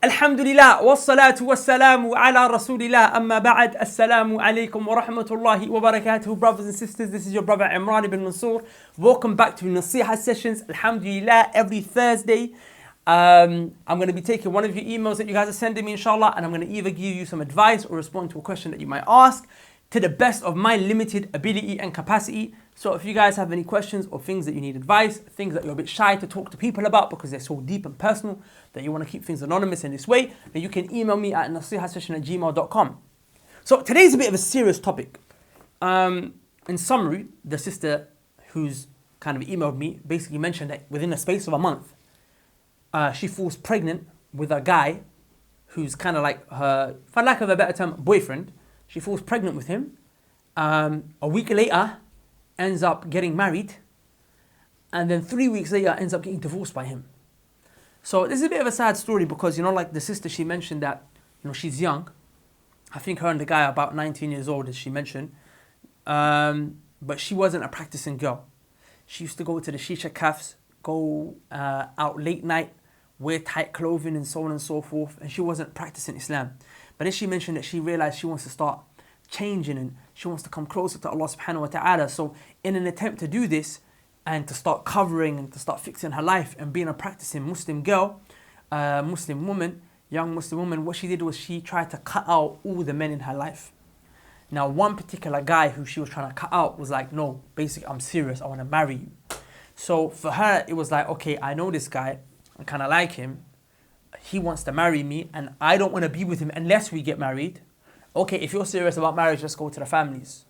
Alhamdulillah, wassalatu wassalamu ala rasulillah, amma ba'd, assalamu alaikum wa rahmatullahi wa barakatuh. Brothers and sisters, this is your brother Imran ibn Mansoor. Welcome back to Naseeha sessions. Alhamdulillah, every Thursday, I'm going to be taking one of your emails that you guys are sending me, inshallah, and I'm going to either give you some advice or respond to a question that you might ask to the best of my limited ability and capacity. So if you guys have any questions or things that you need advice, things that you're a bit shy to talk to people about because they're so deep and personal that you want to keep things anonymous in this way, then you can email me at nasihasession@gmail.com. So today's a bit of a serious topic. In summary, the sister who's kind of emailed me basically mentioned that within a space of a month, she falls pregnant with a guy who's kind of like her, for lack of a better term, boyfriend. She falls pregnant with him. A week later, ends up getting married. And then 3 weeks later, ends up getting divorced by him. So this is a bit of a sad story because, like the sister, she mentioned that, she's young. I think her and the guy are about 19 years old, as she mentioned. But she wasn't a practicing girl. She used to go to the shisha cafes, go out late night, wear tight clothing and so on and so forth. And she wasn't practicing Islam. But then she mentioned that she realized she wants to start changing and she wants to come closer to Allah subhanahu wa ta'ala. So in an attempt to do this and to start covering and to start fixing her life and being a practicing Muslim girl, Muslim woman, young Muslim woman, what she did was she tried to cut out all the men in her life. Now one particular guy who she was trying to cut out was like, no, basically I'm serious, I want to marry you. So for her it was like, okay, I know this guy, I kind of like him, he wants to marry me and I don't want to be with him unless we get married. Okay, if you're serious about marriage, let's go to the families.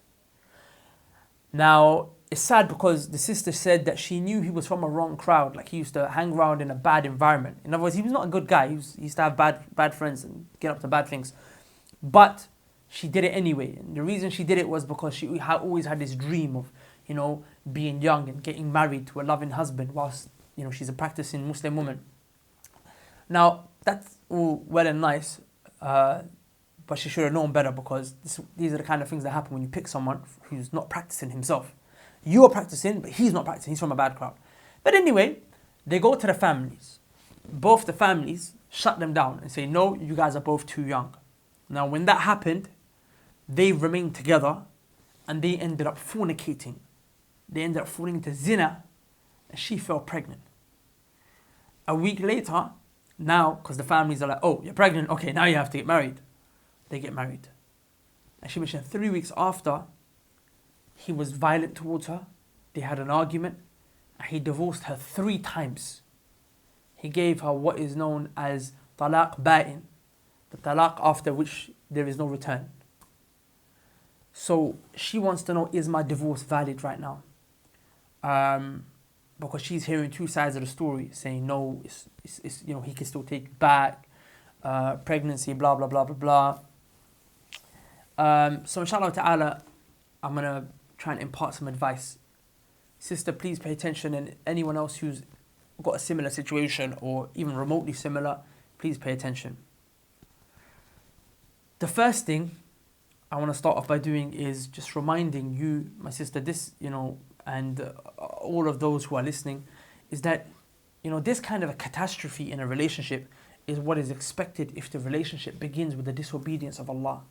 Now, it's sad because the sister said that she knew he was from a wrong crowd. Like he used to hang around in a bad environment. In other words, he was not a good guy. He used to have bad friends and get up to bad things. But she did it anyway. And the reason she did it was because she always had this dream of, being young and getting married to a loving husband whilst, she's a practicing Muslim woman. Now, that's all well and nice. But she should have known better because these are the kind of things that happen when you pick someone who's not practicing himself. You are practicing, but he's not practicing. He's from a bad crowd. But anyway, they go to the families. Both the families shut them down and say, no, you guys are both too young. Now, when that happened, they remained together and they ended up fornicating. They ended up falling into Zina and she fell pregnant. A week later, now, because the families are like, oh, you're pregnant, okay, now you have to get married. They get married. And she mentioned 3 weeks after, he was violent towards her. They had an argument. And he divorced her 3 times. He gave her what is known as talaq ba'in. The talaq after which there is no return. So she wants to know, is my divorce valid right now? Because she's hearing 2 sides of the story. Saying, no, it's he can still take it back. Pregnancy, blah, blah, blah, blah, blah. So inshallah ta'ala, I'm going to try and impart some advice. Sister, please pay attention, and anyone else who's got a similar situation or even remotely similar, please pay attention. The first thing I want to start off by doing is just reminding you, my sister, this, and all of those who are listening, is that, this kind of a catastrophe in a relationship is what is expected if the relationship begins with the disobedience of Allah.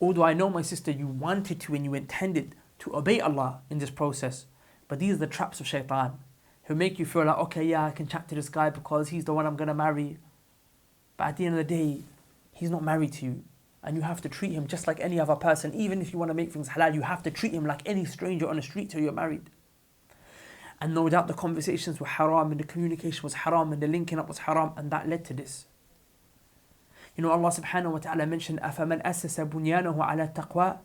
Although I know, my sister, you wanted to and you intended to obey Allah in this process, but these are the traps of shaitan who make you feel like, okay, yeah, I can chat to this guy because he's the one I'm going to marry. But at the end of the day, he's not married to you. And you have to treat him just like any other person. Even if you want to make things halal, you have to treat him like any stranger on the street till you're married. And no doubt the conversations were haram and the communication was haram and the linking up was haram, and that led to this. Allah subhanahu wa ta'ala mentioned, أَفَمَنْ أَسَّسَ بُنْيَانَهُ عَلَى التَّقْوَى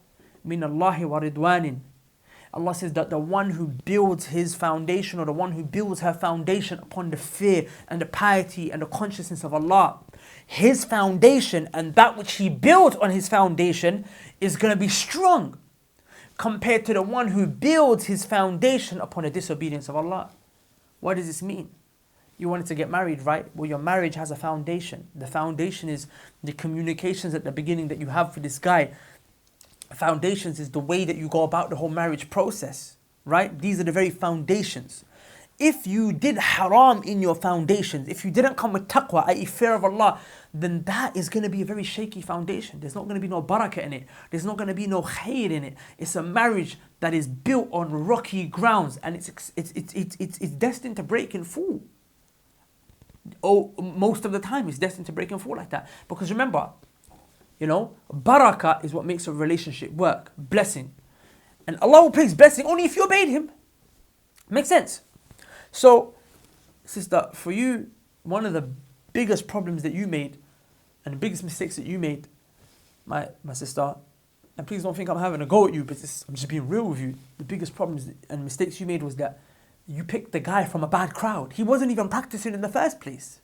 مِنَ اللَّهِ وَرِضْوَانٍ. Allah says that the one who builds his foundation, or the one who builds her foundation upon the fear and the piety and the consciousness of Allah, his foundation and that which he built on his foundation is going to be strong compared to the one who builds his foundation upon the disobedience of Allah. What does this mean? You wanted to get married, right? Well, your marriage has a foundation. The foundation is the communications at the beginning that you have with this guy. Foundations is the way that you go about the whole marriage process, right? These are the very foundations. if you did haram in your foundations, if you didn't come with taqwa, i.e. fear of Allah, then that is going to be a very shaky foundation. There's not going to be no barakah in it. There's not going to be no khair in it. It's a marriage that is built on rocky grounds, and it's destined to break and fall. Oh, most of the time it's destined to break and fall like that. Because remember, barakah is what makes a relationship work. Blessing. And Allah will place blessing only if you obeyed Him. Makes sense? So, sister, for you, one of the biggest problems that you made and the biggest mistakes that you made, my sister, and please don't think I'm having a go at you, but I'm just being real with you. The biggest problems and mistakes you made was that you picked the guy from a bad crowd. He wasn't even practicing in the first place.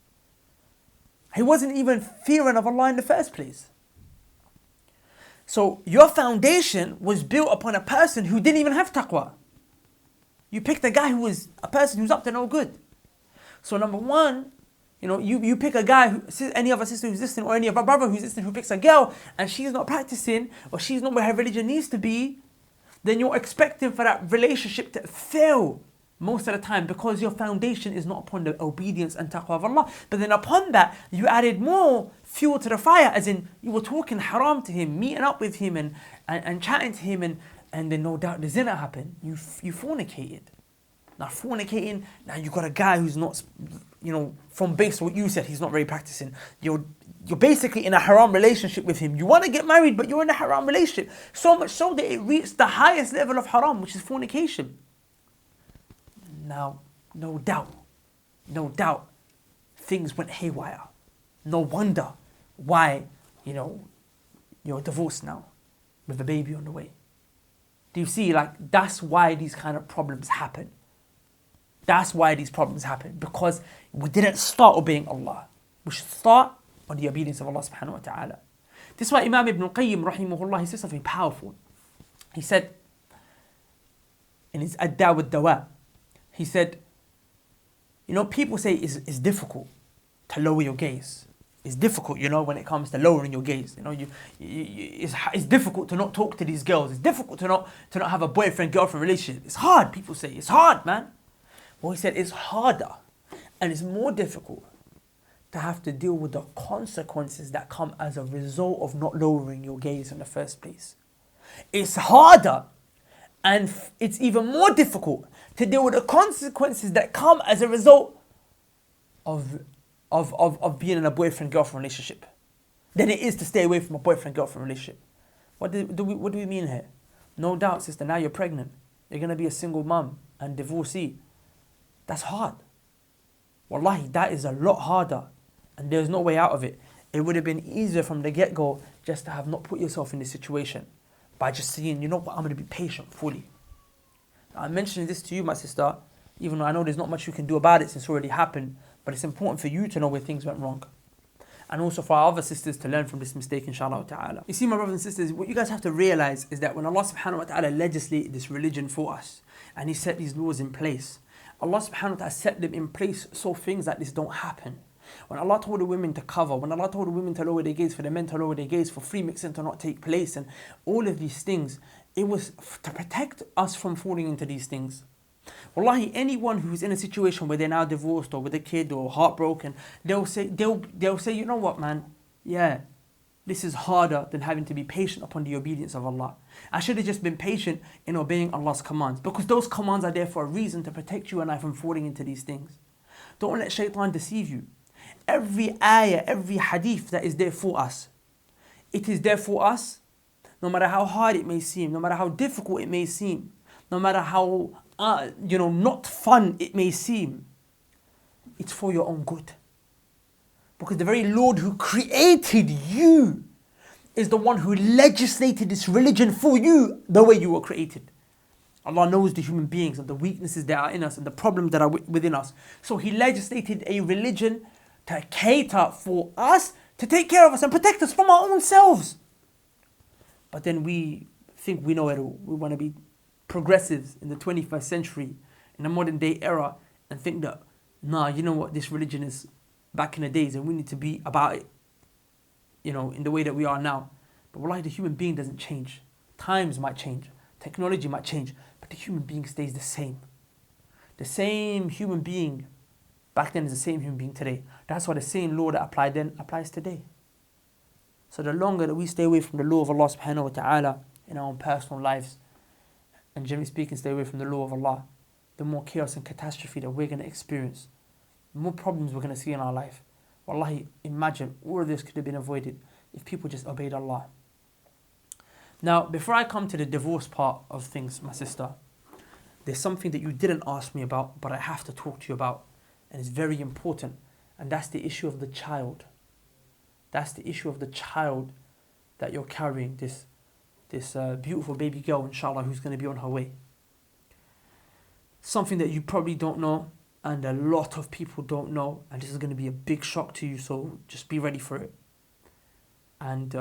He wasn't even fearing of Allah in the first place. So your foundation was built upon a person who didn't even have taqwa. You picked a guy who was a person who's up to no good. So number one, you pick a guy, any of our sister who's listening, or any of our brother who's listening who picks a girl and she's not practicing, or she's not where her religion needs to be, then you're expecting for that relationship to fail most of the time, because your foundation is not upon the obedience and taqwa of Allah. But then upon that, you added more fuel to the fire, as in you were talking haram to him, meeting up with him and chatting to him, and then no doubt the zina happened. You fornicated. Now fornicating, now you got a guy who's not, from based on what you said, he's not very practicing. You're basically in a haram relationship with him. You want to get married, but you're in a haram relationship. So much so that it reached the highest level of haram, which is fornication. Now, no doubt, things went haywire. No wonder why, you're divorced now with a baby on the way. Do you see, that's why these kind of problems happen. That's why these problems happen, because we didn't start obeying Allah. We should start on the obedience of Allah subhanahu wa ta'ala. This is why Imam Ibn Qayyim rahimahullah, he said something powerful. He said, in his Ad-Dawa Ad-Dawa, he said, people say it's difficult to lower your gaze. It's difficult, when it comes to lowering your gaze. It's difficult to not talk to these girls. It's difficult to not have a boyfriend-girlfriend relationship. It's hard, people say. It's hard, man. Well, he said it's harder and it's more difficult to have to deal with the consequences that come as a result of not lowering your gaze in the first place. It's harder and it's even more difficult to deal with the consequences that come as a result of being in a boyfriend-girlfriend relationship than it is to stay away from a boyfriend-girlfriend relationship. What do we mean here? No doubt, sister, now you're pregnant. You're going to be a single mum and divorcee. That's hard. Wallahi, that is a lot harder. And there's no way out of it. It would have been easier from the get-go just to have not put yourself in this situation by just saying, I'm going to be patient fully. Now, I'm mentioning this to you, my sister, even though I know there's not much you can do about it since it's already happened, but it's important for you to know where things went wrong. And also for our other sisters to learn from this mistake, inshallah ta'ala. You see, my brothers and sisters, what you guys have to realize is that when Allah subhanahu wa ta'ala legislated this religion for us, and He set these laws in place, Allah subhanahu wa ta'ala set them in place so things like this don't happen. When Allah told the women to cover, when Allah told the women to lower their gaze, for the men to lower their gaze, for free mixing to not take place, and all of these things, it was to protect us from falling into these things. Wallahi, anyone who's in a situation where they're now divorced or with a kid or heartbroken, they'll say, you know what, man? Yeah, this is harder than having to be patient upon the obedience of Allah. I should have just been patient in obeying Allah's commands, because those commands are there for a reason, to protect you and I from falling into these things. Don't let shaitan deceive you. Every ayah, every hadith that is there for us, it is there for us, no matter how hard it may seem, no matter how difficult it may seem, no matter how not fun it may seem. It's for your own good. Because the very Lord who created you is the one who legislated this religion for you the way you were created. Allah knows the human beings and the weaknesses that are in us and the problems that are within us. So He legislated a religion to cater for us, to take care of us and protect us from our own selves. But then we think we know it all. We want to be progressives in the 21st century, in the modern day era, and think that, you know what, this religion is back in the days and we need to be about it, in the way that we are now. But wallahi, the human being doesn't change. Times might change, technology might change, but the human being stays the same. The same human being back then is the same human being today. That's why the same law that applied then applies today. So the longer that we stay away from the law of Allah subhanahu wa ta'ala in our own personal lives, and generally speaking stay away from the law of Allah, the more chaos and catastrophe that we're going to experience, the more problems we're going to see in our life. Wallahi, imagine all of this could have been avoided if people just obeyed Allah. Now, before I come to the divorce part of things, my sister, there's something that you didn't ask me about, but I have to talk to you about, and it's very important, and that's the issue of the child. That's the issue of the child that you're carrying, this beautiful baby girl, inshallah, who's going to be on her way. Something that you probably don't know, and a lot of people don't know, and this is going to be a big shock to you, so just be ready for it. And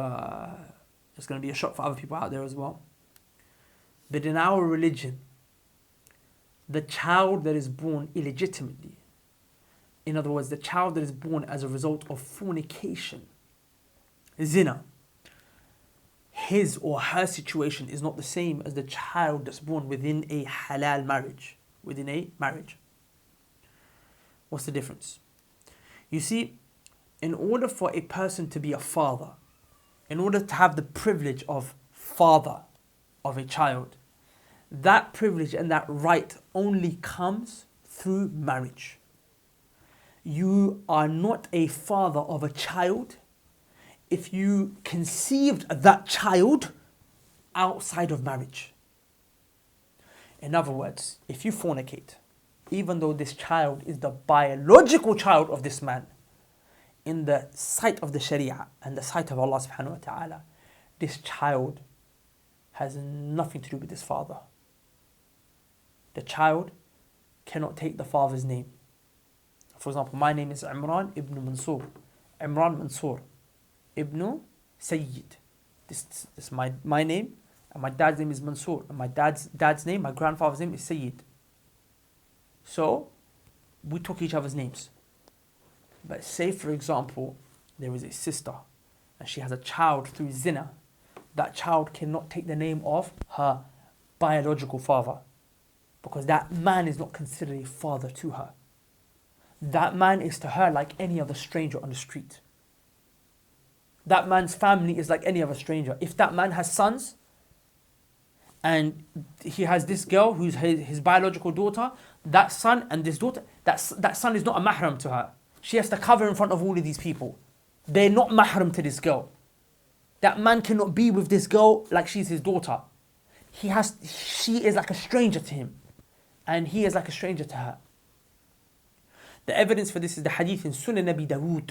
it's going to be a shock for other people out there as well. But in our religion, the child that is born illegitimately, in other words, the child that is born as a result of fornication, zina, his or her situation is not the same as the child that's born within a halal marriage. Within a marriage. What's the difference? You see, in order for a person to be a father, in order to have the privilege of father of a child, that privilege and that right only comes through marriage. You are not a father of a child if you conceived that child outside of marriage. In other words, if you fornicate, even though this child is the biological child of this man, in the sight of the Sharia and the sight of Allah subhanahu wa ta'ala, this child has nothing to do with his father. The child cannot take the father's name. For example, my name is Imran ibn Mansour. Imran Mansour ibn Sayyid. This is my name, and my dad's name is Mansour. And my dad's name, my grandfather's name is Sayyid. So, we took each other's names. But say, for example, there is a sister, and she has a child through zina. That child cannot take the name of her biological father, because that man is not considered a father to her. That man is to her like any other stranger on the street. That man's family is like any other stranger. If that man has sons, and he has this girl who's his biological daughter, that son and this daughter, that son is not a mahram to her. She has to cover in front of all of these people. They're not mahram to this girl. That man cannot be with this girl like she's his daughter. She is like a stranger to him, and he is like a stranger to her. The evidence for this is the hadith in Sunan Abi Dawood,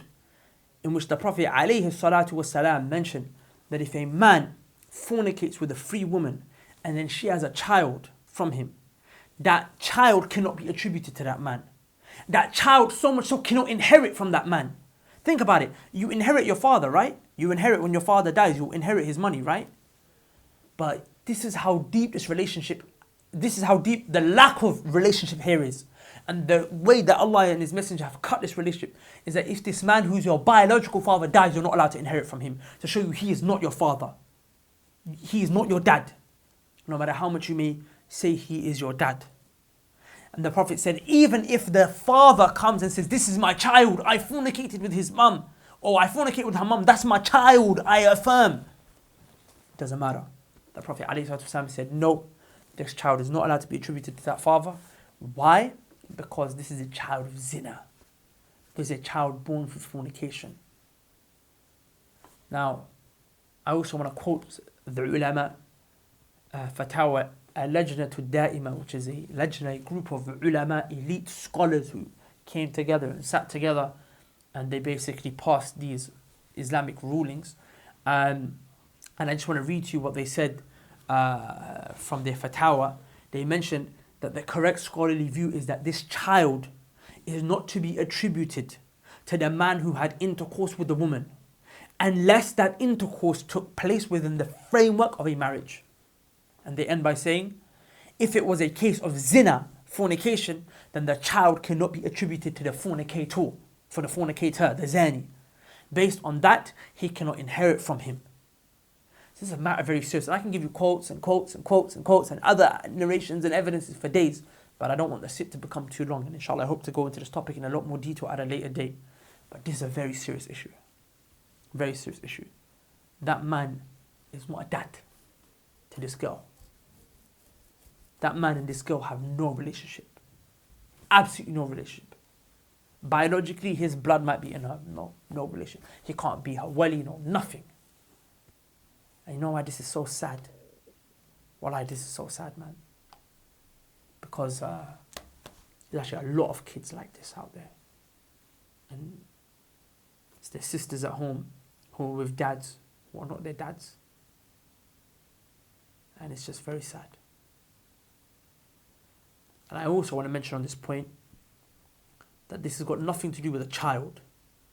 in which the Prophet ﷺ mentioned that if a man fornicates with a free woman and then she has a child from him, that child cannot be attributed to that man. That child so much so cannot inherit from that man. Think about it. You inherit your father, right? You inherit when your father dies, you inherit his money, right? But this is how deep the lack of relationship here is. And the way that Allah and His Messenger have cut this relationship is that if this man who's your biological father dies, you're not allowed to inherit from him. To show you he is not your father. He is not your dad. No matter how much you may say he is your dad. And the Prophet said, even if the father comes and says, this is my child, I fornicated with his mum, or I fornicated with her mum, that's my child, I affirm. It doesn't matter. The Prophet ﷺ said, no, this child is not allowed to be attributed to that father. Why? Because this is a child of zina. This is a child born through fornication. Now, I also want to quote the ulama, Fatawa al-Lajnatu Da'ima, which is a group of ulama, elite scholars who came together and sat together, and they basically passed these Islamic rulings. And I just want to read to you what they said from their fatwa. They mentioned that the correct scholarly view is that this child is not to be attributed to the man who had intercourse with the woman, unless that intercourse took place within the framework of a marriage. And they end by saying, if it was a case of zina, fornication, then the child cannot be attributed to the fornicator, for the fornicator, the zani. Based on that, he cannot inherit from him. This is a matter very serious. And I can give you quotes and quotes and quotes and quotes and other narrations and evidences for days. But I don't want the sit to become too long, and inshallah I hope to go into this topic in a lot more detail at a later date. But this is a very serious issue. Very serious issue. That man is not a dad to this girl. That man and this girl have no relationship. Absolutely no relationship. Biologically, his blood might be in her. No relationship. He can't be her wali, no, nothing. And you know why this is so sad? Wallahi, this is so sad, man. Because there's actually a lot of kids like this out there. And it's their sisters at home who are with dads who are not their dads. And it's just very sad. And I also want to mention on this point that this has got nothing to do with a child.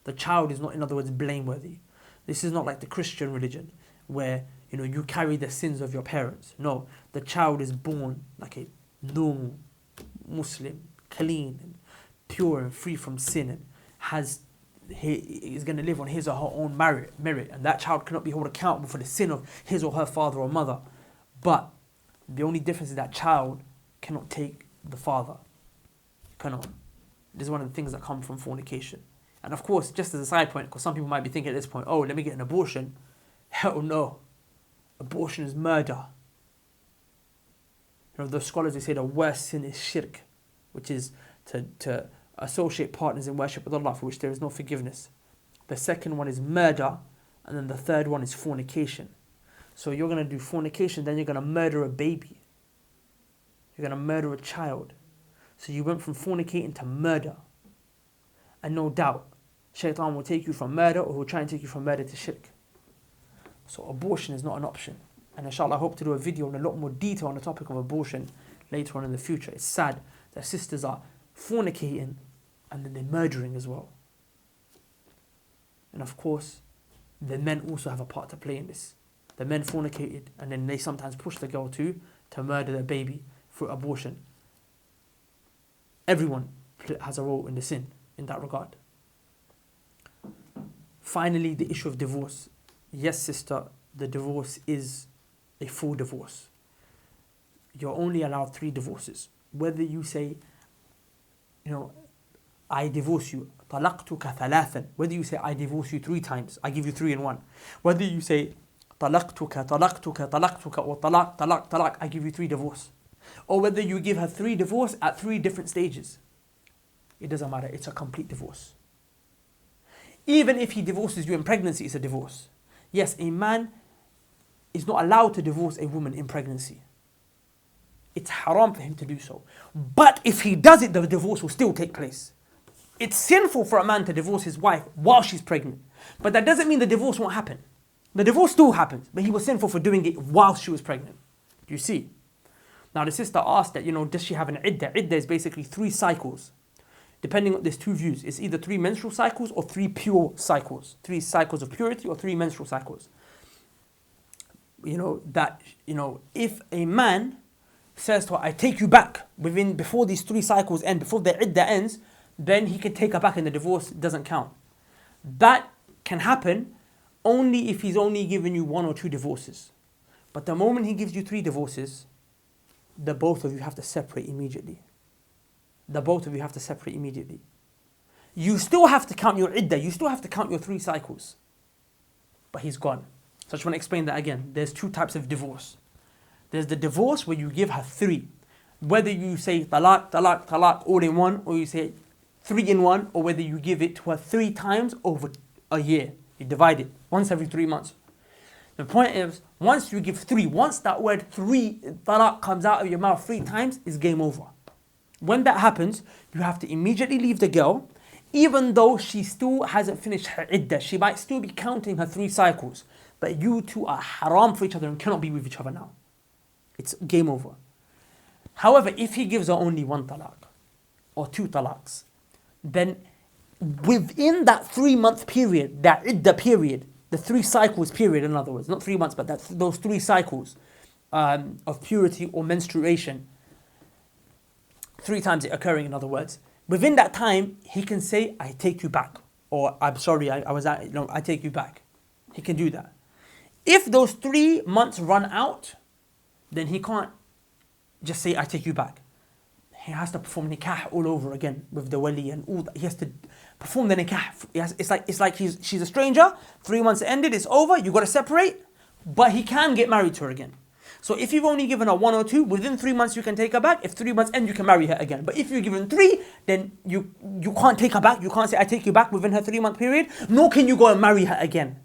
The child is not, in other words, blameworthy. This is not like the Christian religion where, you carry the sins of your parents. No, the child is born like a normal Muslim, clean and pure and free from sin, and is going to live on his or her own merit, and that child cannot be held accountable for the sin of his or her father or mother. But the only difference is that child cannot take the father. Cannot. This is one of the things that come from fornication. And of course, just as a side point, because some people might be thinking at this point, oh, let me get an abortion. Hell no. Abortion is murder. The scholars, they say the worst sin is shirk, which is to associate partners in worship with Allah, for which there is no forgiveness. The second one is murder, and then the third one is fornication. So you're going to do fornication, then you're going to murder a baby. You're going to murder a child. So you went from fornicating to murder. And no doubt, shaitan will take you from murder, or he'll try and take you from murder to shirk. So abortion is not an option. And inshallah, I hope to do a video in a lot more detail on the topic of abortion later on in the future. It's sad that sisters are fornicating and then they're murdering as well. And of course, the men also have a part to play in this. The men fornicated, and then they sometimes push the girl to murder their baby through abortion. Everyone has a role in the sin in that regard. Finally, the issue of divorce. Yes, sister, the divorce is a full divorce. You're only allowed 3 divorces. Whether you say, I divorce you, طلقتك ثلاثا. Whether you say, I divorce you 3 times, I give you 3 in 1. Whether you say, طلقتك or طلاق, I give you 3 divorce. Or whether you give her 3 divorce at 3 different stages. It doesn't matter, it's a complete divorce. Even if he divorces you in pregnancy, it's a divorce. Yes, a man is not allowed to divorce a woman in pregnancy. It's haram for him to do so. But if he does it, the divorce will still take place. It's sinful for a man to divorce his wife while she's pregnant. But that doesn't mean the divorce won't happen. The divorce still happens, but he was sinful for doing it while she was pregnant. Do you see? Now the sister asked that, does she have an iddah? Iddah is basically 3 cycles. Depending on, there's 2 views. It's either 3 menstrual cycles or 3 pure cycles. 3 cycles of purity or 3 menstrual cycles. If a man says to her, I take you back before these 3 cycles end, before the iddah ends, then he can take her back and the divorce doesn't count. That can happen only if he's only given you 1 or 2 divorces. But the moment he gives you 3 divorces, the both of you have to separate immediately. You still have to count your iddah, you still have to count your 3 cycles. But he's gone. So I just want to explain that again. There's 2 types of divorce. There's the divorce where you give her 3. Whether you say talaq all in one, or you say 3 in 1, or whether you give it to her 3 times over a year. You divide it once every 3 months. The point is, once you give 3, once that word 3, talaq, comes out of your mouth 3 times, it's game over. When that happens, you have to immediately leave the girl, even though she still hasn't finished her iddah. She might still be counting her 3 cycles. But you two are haram for each other and cannot be with each other now. It's game over. However, if he gives her only 1 talaq or 2 talaqs, then within that 3-month period, that iddah period, the 3 cycles period, in other words, not 3 months, but those 3 cycles of purity or menstruation, 3 times it occurring, in other words, within that time, he can say, I take you back. Or, I'm sorry, I take you back. He can do that. If those 3 months run out, then he can't just say, I take you back. he has to perform nikah all over again with the wali and all that. He has to perform the nikah. It's like she's a stranger. 3 months ended. It's over. You got to separate, but he can get married to her again. So if you've only given her 1 or 2, within 3 months you can take her back. If 3 months end, you can marry her again. But if you're given 3, then you can't take her back. You can't say, I take you back within her 3-month period. Nor can you go and marry her again.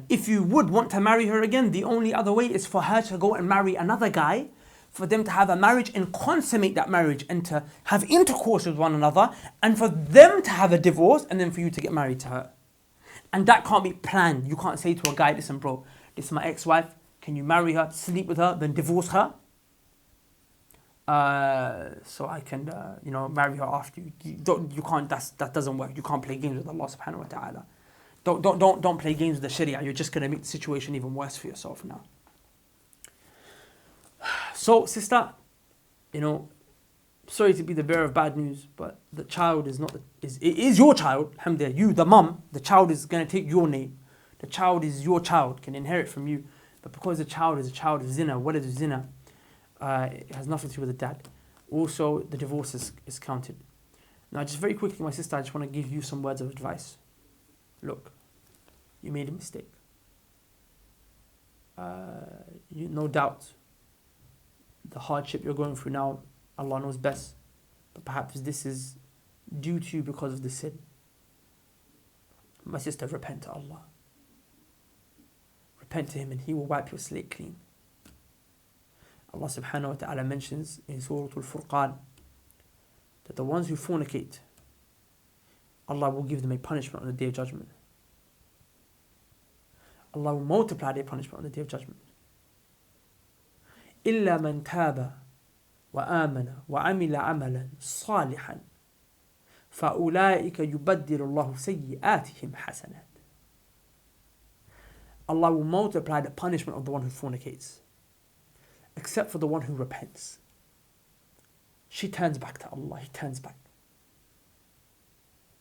If you would want to marry her again, the only other way is for her to go and marry another guy, for them to have a marriage and consummate that marriage and to have intercourse with one another, and for them to have a divorce, and then for you to get married to her. And that can't be planned. You can't say to a guy, listen bro, this is my ex-wife, can you marry her, sleep with her, then divorce her? So I can, marry her after you. You can't. That doesn't work. You can't play games with Allah Subhanahu wa Taala. Don't play games with the Sharia. You're just gonna make the situation even worse for yourself now. So, sister, sorry to be the bearer of bad news, but the child is not. It is your child. Alhamdulillah, you, the mum, the child is gonna take your name. The child is your child, can inherit from you. But because the child is a child of zina, what is zina? It has nothing to do with the dad. Also, the divorce is counted. Now, just very quickly, my sister, I just want to give you some words of advice. Look, you made a mistake. No doubt, the hardship you're going through now, Allah knows best. But perhaps this is due to you because of the sin. My sister, repent to Allah. Repent to Him and He will wipe your slate clean. Allah subhanahu wa ta'ala mentions in Surah Al-Furqan that the ones who fornicate, Allah will give them a punishment on the Day of Judgment. Allah will multiply their punishment on the Day of Judgment. إِلَّا مَنْ تَابَ وَآمَنَ وَعَمِلَ عَمَلًا صَالِحًا فَأُولَٰئِكَ يُبَدِّلُ اللَّهُ سَيِّئَاتِهِمْ حَسَنَاتٍ. Allah will multiply the punishment of the one who fornicates, except for the one who repents. She turns back to Allah. He turns back.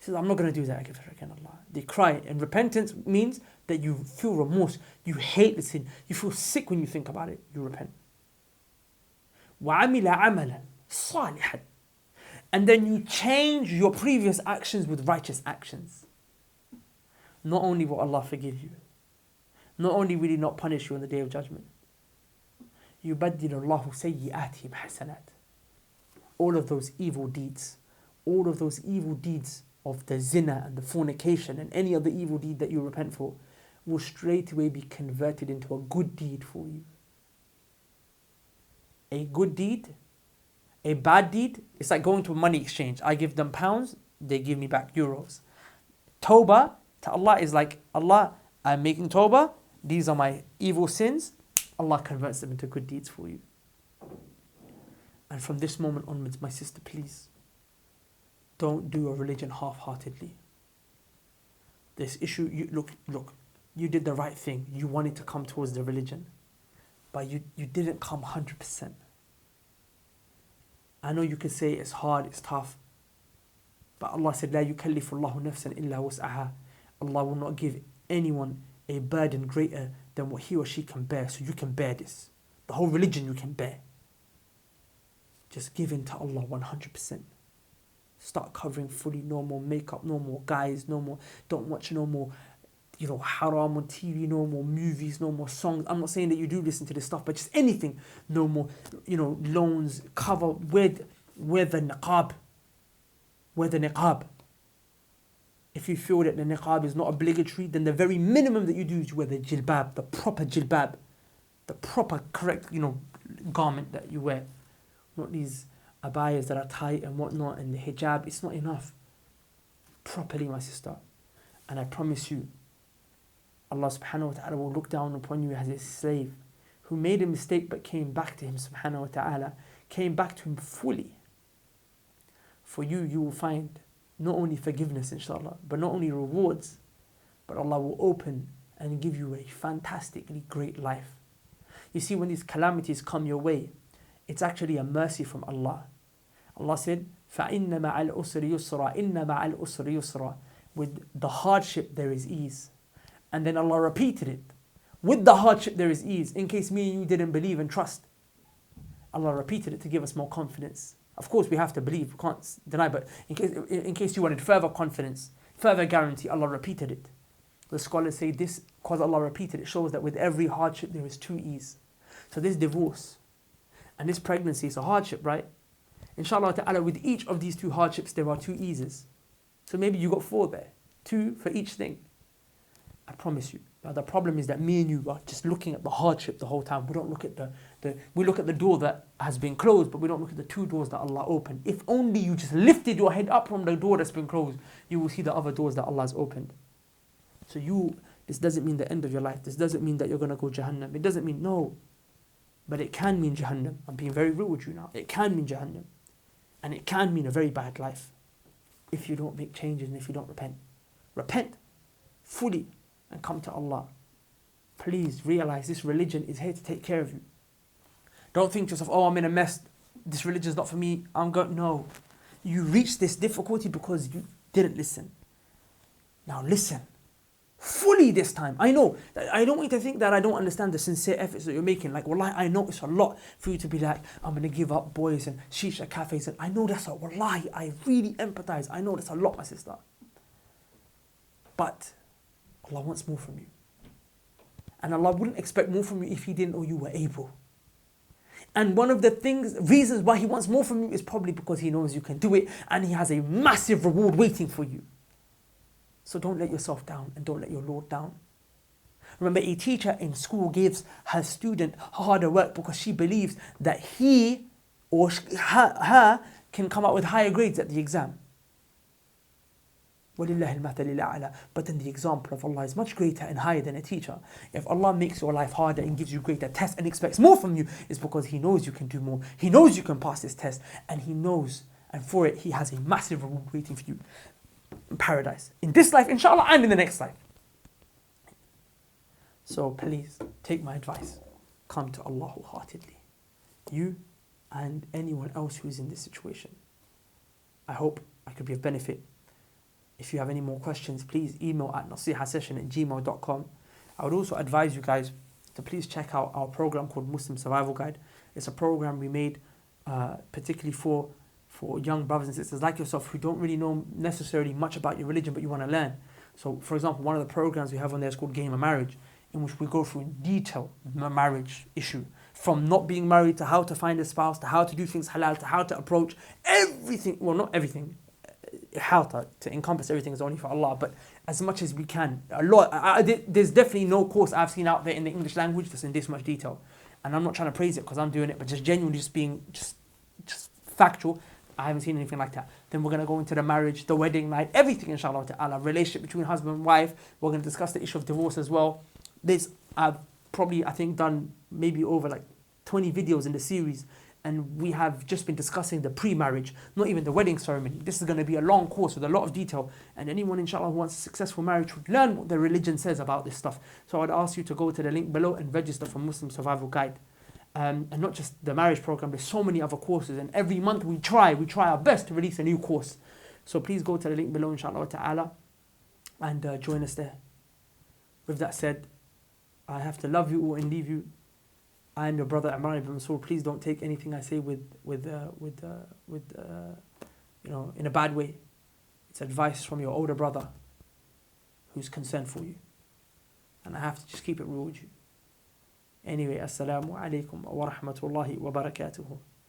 He says, I'm not going to do that again, Allah. They cry. And repentance means that you feel remorse. You hate the sin. You feel sick when you think about it. You repent. وَعَمِلَ عَمَلًا صَالِحًا. And then you change your previous actions with righteous actions. Not only will Allah forgive you, not only will He not punish you on the Day of Judgment, يُبَدِّلُ اللَّهُ سَيِّئَاتِهِمْ حَسَنَاتٍ. All of those evil deeds of the zina and the fornication and any other evil deed that you repent for will straight away be converted into a good deed for you. A good deed, a bad deed, it's like going to a money exchange. I give them pounds, they give me back euros. Tawbah to Allah is like, Allah, I'm making tawbah, these are my evil sins, Allah converts them into good deeds for you. And from this moment onwards, my sister, please, don't do a religion half-heartedly. This issue, you did the right thing. You wanted to come towards the religion, but you didn't come 100%. I know you could say it's hard, it's tough, but Allah said, لا يكلف الله نفسا إلا وسعها. Allah will not give anyone a burden greater than what he or she can bear. So you can bear this. The whole religion you can bear. Just give in to Allah 100%. Start covering fully. No more makeup, no more guys, no more. Don't watch no more, haram on TV, no more movies, no more songs. I'm not saying that you do listen to this stuff, but just anything. No more, loans, cover, wear the niqab. Wear the niqab. If you feel that the niqab is not obligatory, then the very minimum that you do is wear the jilbab, the proper jilbab, the proper correct, garment that you wear. Not these abayas that are tight and whatnot, and the hijab. It's not enough. Properly, my sister. And I promise you, Allah subhanahu wa ta'ala will look down upon you as a slave who made a mistake but came back to Him subhanahu wa ta'ala, came back to Him fully. For you will find not only forgiveness, inshallah, but not only rewards, but Allah will open and give you a fantastically great life. You see, when these calamities come your way, it's actually a mercy from Allah. Allah said, فَإِنَّ مَعَ الْأُسْرِ يُسْرًا إِنَّ مَعَ الْأُسْرِ يُسْرًا. With the hardship there is ease. And then Allah repeated it. With the hardship there is ease, in case me and you didn't believe and trust. Allah repeated it to give us more confidence. Of course, we have to believe, we can't deny, but in case you wanted further confidence, further guarantee, Allah repeated it. The scholars say this, because Allah repeated it, shows that with every hardship there is two ease. So this divorce and this pregnancy is a hardship, right? Inshallah ta'ala, with each of these two hardships, there are two eases. So maybe you got 4 there, 2 for each thing. I promise you. But the problem is that me and you are just looking at the hardship the whole time. We don't look at we look at the door that has been closed, but we don't look at the 2 doors that Allah opened. If only you just lifted your head up from the door that's been closed, you will see the other doors that Allah has opened. So this doesn't mean the end of your life. This doesn't mean that you're going to go Jahannam. It doesn't mean no. But it can mean Jahannam. I'm being very real with you now. It can mean Jahannam. And it can mean a very bad life if you don't make changes and if you don't repent. Repent fully and come to Allah. Please realize this religion is here to take care of you. Don't think to yourself, oh, I'm in a mess. This religion is not for me. No. You reached this difficulty because you didn't listen. Now listen. Fully this time. I know. I don't want you to think that I don't understand the sincere efforts that you're making. Like, wallahi, I know it's a lot for you to be like, I'm going to give up boys and shisha cafes. And I know that's a, wallahi, I really empathize. I know that's a lot, my sister. But Allah wants more from you. And Allah wouldn't expect more from you if He didn't know you were able. And one of the reasons why He wants more from you is probably because He knows you can do it and He has a massive reward waiting for you. So don't let yourself down and don't let your Lord down. Remember, a teacher in school gives her student harder work because she believes that he or her can come out with higher grades at the exam. But then the example of Allah is much greater and higher than a teacher. If Allah makes your life harder and gives you greater tests and expects more from you, it's because He knows you can do more. He knows you can pass this test, and He knows, and for it He has a massive reward waiting for you in paradise, in this life inshallah and in the next life. So please take my advice, come to Allah wholeheartedly, you and anyone else who is in this situation. I hope I could be of benefit. If you have any more questions, please email at naseehasession@gmail.com. I would also advise you guys to please check out our program called Muslim Survival Guide. It's a program we made particularly for young brothers and sisters like yourself who don't really know necessarily much about your religion, but you want to learn. So, for example, one of the programs we have on there is called Game of Marriage, in which we go through in detail the marriage issue. From not being married to how to find a spouse, to how to do things halal, to how to approach everything. Well, not everything. How to encompass everything is only for Allah, but as much as we can. A lot. There's definitely no course I've seen out there in the English language that's in this much detail. And I'm not trying to praise it because I'm doing it, but just genuinely just being just factual. I haven't seen anything like that. Then we're going to go into the marriage, the wedding night, everything inshallah ta'ala, relationship between husband and wife. We're going to discuss the issue of divorce as well. I've probably, I think, done maybe over like 20 videos in the series, and we have just been discussing the pre-marriage, not even the wedding ceremony. This is going to be a long course with a lot of detail, and anyone inshallah who wants a successful marriage would learn what the religion says about this stuff. So I would ask you to go to the link below and register for Muslim Survival Guide. And not just the marriage program, there's so many other courses, and every month we try our best to release a new course. So please go to the link below inshallah ta'ala and join us there. With that said, I have to love you all and leave you. I am your brother Imran ibn Mansoor. Please don't take anything I say with in a bad way. It's advice from your older brother who's concerned for you, and I have to just keep it real with you. Anyway, assalamu alaikum wa rahmatullahi wa barakatuhu.